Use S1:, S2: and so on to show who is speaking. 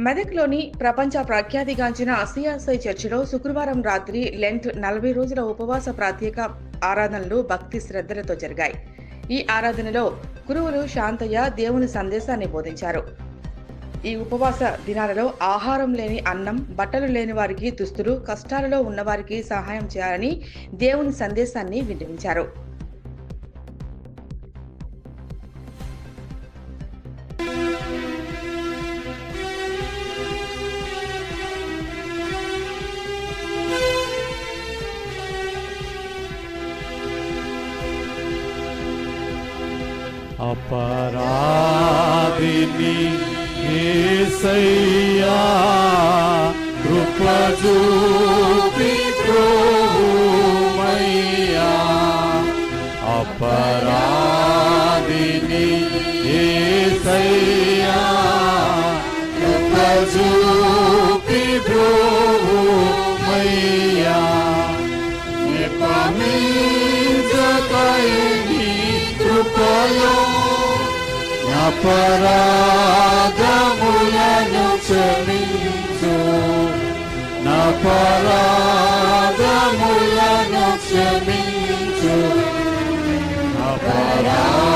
S1: మెదక్లోని ప్రపంచ ప్రఖ్యాతిగాంచిన సిఎస్ఐ చర్చిలో శుక్రవారం రాత్రి లెంట్ 40 రోజుల ఉపవాస ప్రత్యేక ఆరాధనలు భక్తి శ్రద్ధలతో జరిగాయి. ఈ ఆరాధనలో గురువులు శాంతయ్య దేవుని సందేశాన్ని బోధించారు. ఈ ఉపవాస దినాలలో ఆహారం లేని అన్నం, బట్టలు లేని వారికి దుస్తులు, కష్టాలలో ఉన్నవారికి సహాయం చేయాలని దేవుని సందేశాన్ని వినిపించారు.
S2: अपराधिनी యేసయ్యా కృప చూపి ప్రభువయ్యా అపరాధిని యేసయ్యా కృప చూపి ప్రభువయ్యా నిపమించకై నీ కృపలో అపరాధములను క్షమించు అపరాధములను క్షమించు అపరాధ